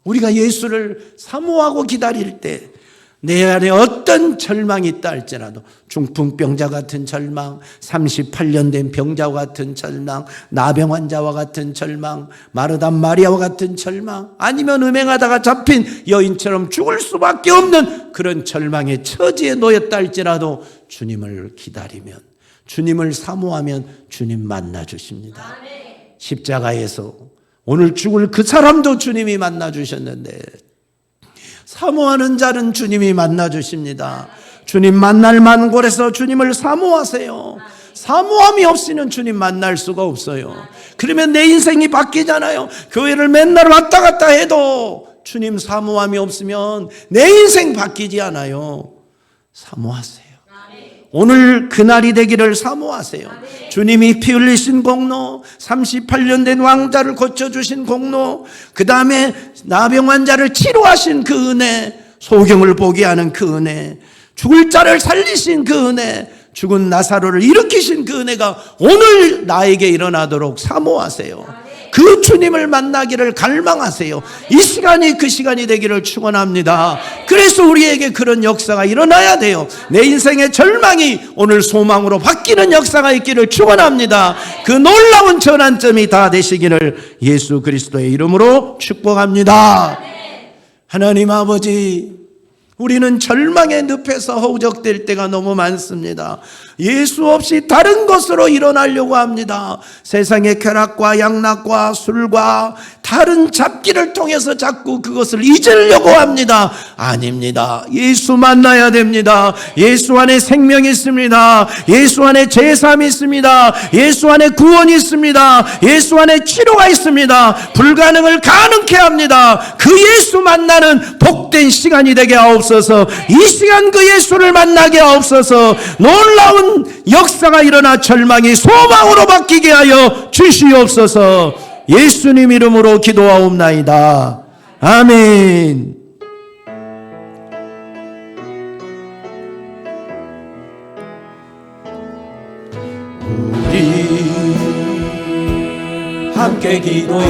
우리가 예수를 사모하고 기다릴 때 내 안에 어떤 절망이 있다 할지라도 중풍병자 같은 절망, 38년 된 병자와 같은 절망, 나병 환자와 같은 절망, 마르담 마리아와 같은 절망, 아니면 음행하다가 잡힌 여인처럼 죽을 수밖에 없는 그런 절망의 처지에 놓였다 할지라도 주님을 기다리면, 주님을 사모하면 주님 만나 주십니다. 십자가에서 오늘 죽을 그 사람도 주님이 만나 주셨는데 사모하는 자는 주님이 만나 주십니다. 주님 만날 만한 곳에서 주님을 사모하세요. 사모함이 없이는 주님 만날 수가 없어요. 그러면 내 인생이 바뀌잖아요. 교회를 맨날 왔다 갔다 해도 주님 사모함이 없으면 내 인생 바뀌지 않아요. 사모하세요. 오늘 그날이 되기를 사모하세요. 주님이 피 흘리신 공로, 38년 된 왕자를 고쳐주신 공로, 그 다음에 나병 환자를 치료하신 그 은혜, 소경을 보게 하는 그 은혜, 죽을 자를 살리신 그 은혜, 죽은 나사로를 일으키신 그 은혜가 오늘 나에게 일어나도록 사모하세요. 그 주님을 만나기를 갈망하세요. 이 시간이 그 시간이 되기를 축원합니다. 그래서 우리에게 그런 역사가 일어나야 돼요. 내 인생의 절망이 오늘 소망으로 바뀌는 역사가 있기를 축원합니다. 그 놀라운 전환점이 다 되시기를 예수 그리스도의 이름으로 축복합니다. 하나님 아버지, 우리는 절망의 늪에서 허우적될 때가 너무 많습니다. 예수 없이 다른 것으로 일어나려고 합니다. 세상의 쾌락과 양락과 술과 다른 잡기를 통해서 자꾸 그것을 잊으려고 합니다. 아닙니다. 예수 만나야 됩니다. 예수 안에 생명이 있습니다. 예수 안에 제삼이 있습니다. 예수 안에 구원이 있습니다. 예수 안에 치료가 있습니다. 불가능을 가능케 합니다. 그 예수 만나는 복된 시간이 되게 하옵소서. 이 시간 그 예수를 만나게 하옵소서. 놀라운 역사가 일어나 절망이 소망으로 바뀌게 하여 주시옵소서. 예수님 이름으로 기도하옵나이다. 아멘. 우리 함께 기도해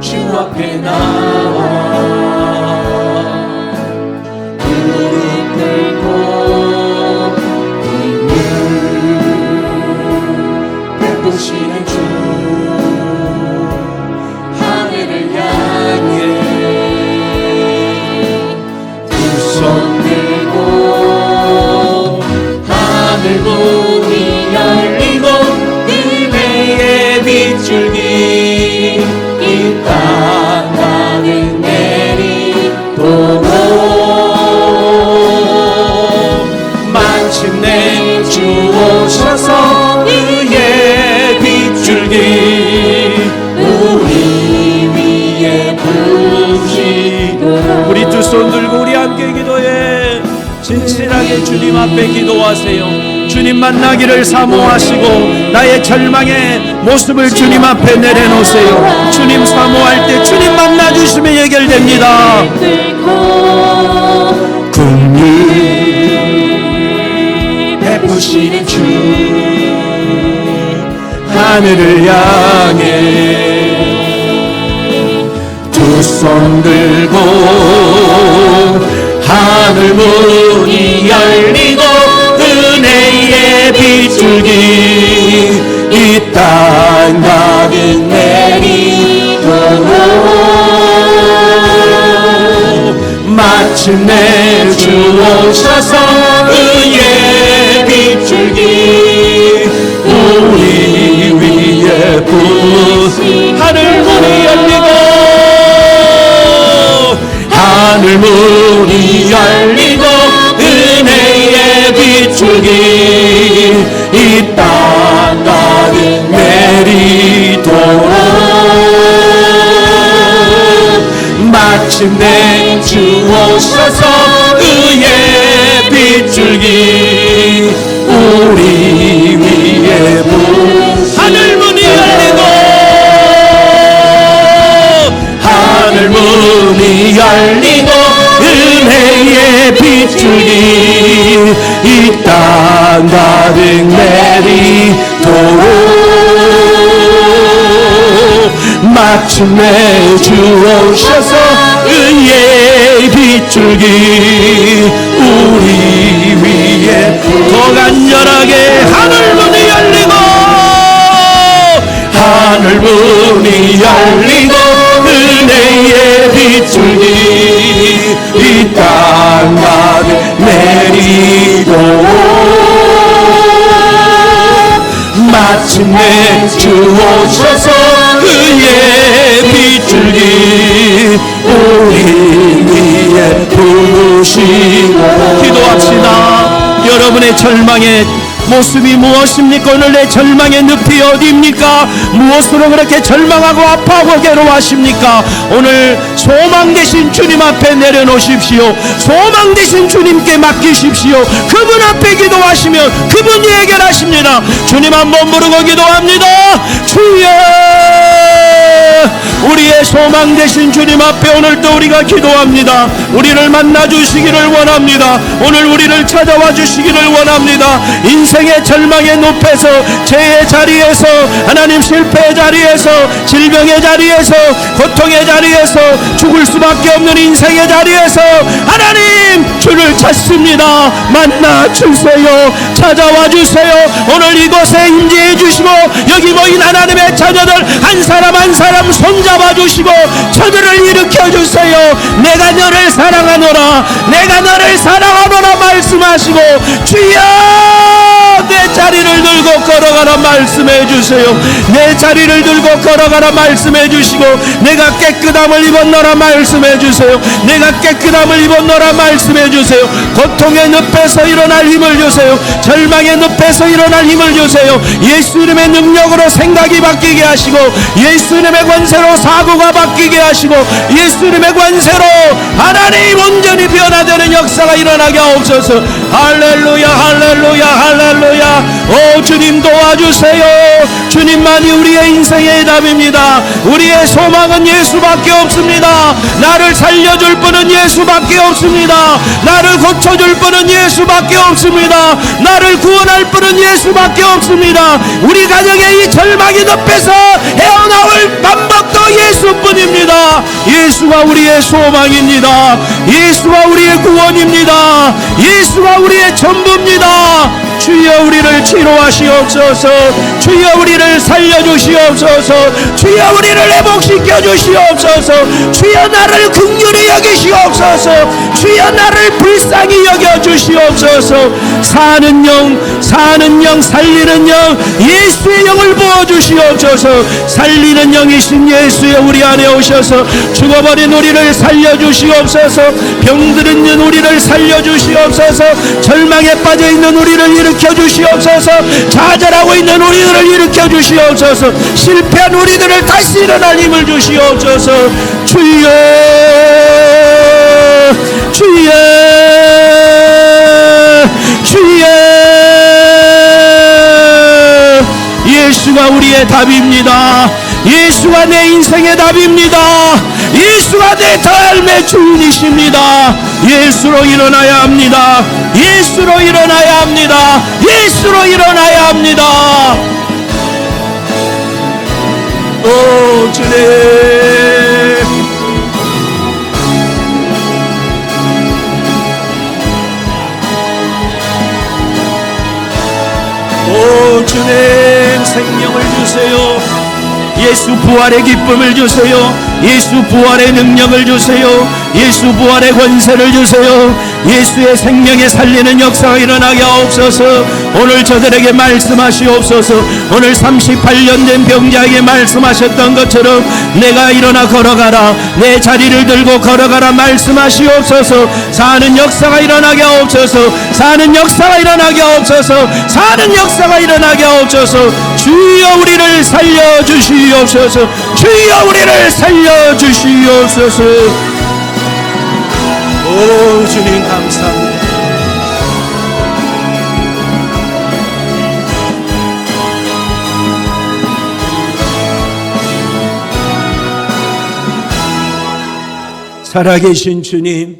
주 앞에 나와 무릎 꿇고 있는 베푸시는 주 하늘을 향해 두 손 들고 하늘 문이 열리고 은혜의 빗줄기 이 땅 가득 내리도록 마침내 주 오셔서 의의 빗줄기 우리 위에 부으시도록. 우리 두 손 들고 우리 함께 기도해. 진실하게 주님 앞에 기도하세요. 주님 만나기를 사모하시고 나의 절망의 모습을 주님 앞에 내려놓으세요. 주님 사모할 때 주님 만나주시면 해결됩니다. 국리 베푸시는 주 하늘을 향해 두 손 들고 하늘 문이 열리고 은혜의 빗줄기 이 땅 가득 내리도록 마침내 주 오셔서 의의 빗줄기 우리 위에 부으시. 하늘 문이 열리고 하늘 문이 열리고 은혜의 빗줄기 이 땅 가득 내리도록 마침내 주 오셔서 의의 빗줄기 우리 위에 부으시. 하늘 문이 열리고 하늘 문이 열리고 은혜의 빗줄기 이 땅 가득 내리도록 마침내 주 오셔서 의의 빗줄기 우리 위에 더 간절하게 하늘 문이 열리고 하늘 문이 열리고 은혜의 빗줄기 이 땅 가득 내리도록 마침내 주 오셔서 의의 빗줄기 우리 위에 부으시고. 기도합시다. 여러분의 절망의 모습이 무엇입니까? 오늘 내 절망의 늪이 어디입니까? 무엇으로 그렇게 절망하고 아파하고 괴로워하십니까? 오늘 소망 되신 주님 앞에 내려놓으십시오. 소망 되신 주님께 맡기십시오. 그분 앞에 기도하시면 그분이 해결하십니다. 주님 한번 부르고 기도합니다. 주여, 우리의 소망 되신 주님 앞에 오늘도 우리가 기도합니다. 우리를 만나 주시기를 원합니다. 오늘 우리를 찾아와 주시기를 원합니다. 인생의 절망의 늪에서, 죄의 자리에서, 하나님 실패의 자리에서, 질병의 자리에서, 고통의 자리에서, 죽을 수밖에 없는 인생의 자리에서 하나님 주를 찾습니다. 만나 주세요. 찾아와 주세요. 오늘 이곳에 임재해 주시고 여기 모인 하나님의 자녀들 한 사람 한 사람 손잡아 주시고 저들을 일으켜 주세요. 내가 너를 사랑하노라, 내가 너를 사랑하노라 말씀하시고 주여, 내 자리를 들고 걸어가라 말씀해 주세요. 내 자리를 들고 걸어가라 말씀해 주시고 내가 깨끗함을 입었노라 말씀해 주세요. 내가 깨끗함을 입었노라 말씀해 주세요. 고통의 늪에서 일어날 힘을 주세요. 절망의 늪에서 일어날 힘을 주세요. 예수 이름의 능력으로 생각이 바뀌게 하시고 예수 이름의 권세로 사고가 바뀌게 하시고 예수 이름의 권세로 하나님 온전히 변화되는 역사가 일어나게 하옵소서. 할렐루야, 할렐루야, 할렐루야. 주님 도와주세요. 주님만이 우리의 인생의 답입니다. 우리의 소망은 예수밖에 없습니다. 나를 살려줄 분은 예수밖에 없습니다. 나를 고쳐줄 분은 예수밖에 없습니다. 나를 구원할 분은 예수밖에 없습니다. 우리 가정의 이 절망의 늪에서 헤어나올 방법도 예수뿐입니다. 예수가 우리의 소망입니다. 예수가 우리의 구원입니다. 예수가 우리의 전부입니다. 주여 우리를 치료하시옵소서. 주여 우리를 살려주시옵소서. 주여 우리를 회복시켜 주시옵소서. 주여 나를 긍휼히 여기시옵소서. 주여 나를 불쌍히 여겨주시옵소서. 사는 영 살리는 영 예수의 영을 부어주시옵소서. 살리는 영이신 예수의 우리 안에 오셔서 죽어버린 우리를 살려주시옵소서. 병들은 우리를 살려주시옵소서. 절망에 빠져있는 우리를 일으켜 주시옵소서. 좌절하고 있는 우리들을 일으켜 주시옵소서. 실패한 우리들을 다시 일어날 힘을 주시옵소서. 주여 주여 주여. 예수가 우리의 답입니다. 예수가 내 인생의 답입니다. 예수가 내 삶의 주인이십니다. 예수로 일어나야 합니다. 예수로 일어나야 합니다. 예수로 일어나야 합니다. 오 주님, 오 주님, 생명을 주세요. 예수 부활의 기쁨을 주세요. 예수 부활의 능력을 주세요. 예수 부활의 권세를 주세요. 예수의 생명에 살리는 역사가 일어나게 하옵소서. 오늘 저들에게 말씀하시옵소서. 오늘 38년 된 병자에게 말씀하셨던 것처럼 내가 일어나 걸어가라, 내 자리를 들고 걸어가라 말씀하시옵소서. 사는 역사가 일어나게 하옵소서. 사는 역사가 일어나게 하옵소서. 사는 역사가 일어나게 하옵소서. 주여 우리를 살려주시옵소서. 주여 우리를 살려주시옵소서. 오 주님 감사합니다. 살아계신 주님,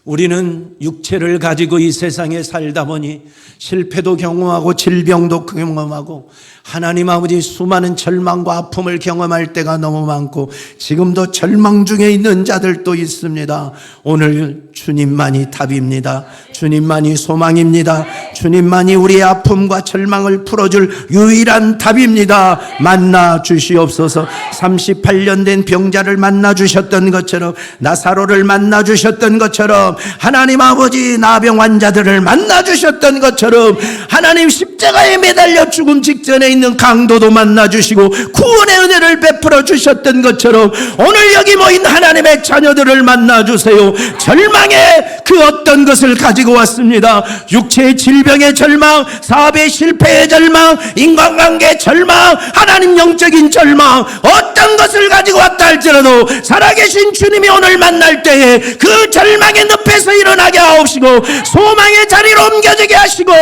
우리는 육체를 가지고 이 세상에 살다 보니 실패도 경험하고 질병도 경험하고 하나님 아버지 수많은 절망과 아픔을 경험할 때가 너무 많고 지금도 절망 중에 있는 자들도 있습니다. 오늘 주님만이 답입니다. 주님만이 소망입니다. 주님만이 우리의 아픔과 절망을 풀어줄 유일한 답입니다. 만나 주시옵소서. 38년 된 병자를 만나 주셨던 것처럼, 나사로를 만나 주셨던 것처럼, 하나님 아버지 나병 환자들을 만나 주셨던 것처럼, 하나님 십자가에 매달려 죽음 직전에 있는 강도도 만나 주시고 구원의 은혜를 베풀어 주셨던 것처럼 오늘 여기 모인 하나님의 자녀들을 만나 주세요. 절망의 그 어떤 것을 가지고 왔습니다. 육체의 질병의 절망, 사업의 실패의 절망, 인간관계의 절망, 하나님 영적인 절망, 어떤 것을 가지고 왔다 할지라도 살아계신 주님이 오늘 만날 때에 그 절망의 늪에서 일어나게 하옵시고 소망의 자리로 옮겨지게 하시고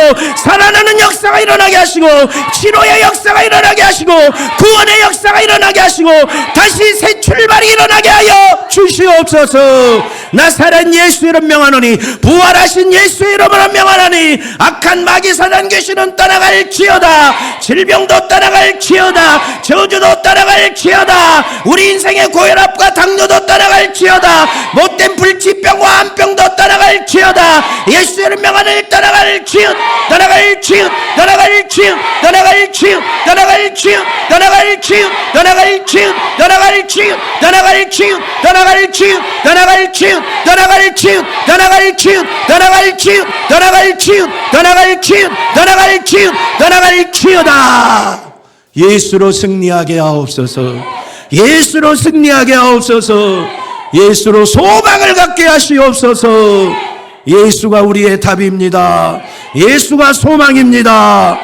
살아나는 역사가 일어나게 하시고 치료의 역사가 일어나게 하시고 구원의 역사가 일어나게 하시고 다시 새 출발이 일어나게 하여 주시옵소서. 나사렛 예수 이름 명하노니, 부활하신 예수 이름으로 명하노니 악한 마귀 사단 귀신은 떠나갈지어다. 질병도 떠나갈지어다. 저주도 떠나갈지어다. 우리 인생의 고혈압과 당뇨도 떠나갈지어다. 못된 불치병과 암병도 떠나갈지어다. 예수 이름 명하노니 떠나갈지어다. 떠나갈지어다. 떠나갈지어다. 떠나갈지어다. 떠나갈지어다. 떠나갈지어다. 떠나갈지어다. 떠나갈지어다. 떠나갈지어다. 떠나갈지어다. 떠나갈지어다. 떠나갈지어다. 떠나갈지어다. 떠나갈지어다. 떠나갈지어다. 떠나갈지어다. 떠나갈지어다. 떠나갈지어다. 예수로 승리하게 하옵소서. 예수로 승리하게 하옵소서. 예수로 소망을 갖게 하시옵소서. 예수가 우리의 답입니다. 예수가 소망입니다.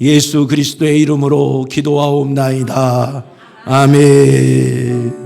예수 그리스도의 이름으로 기도하옵나이다. 아멘.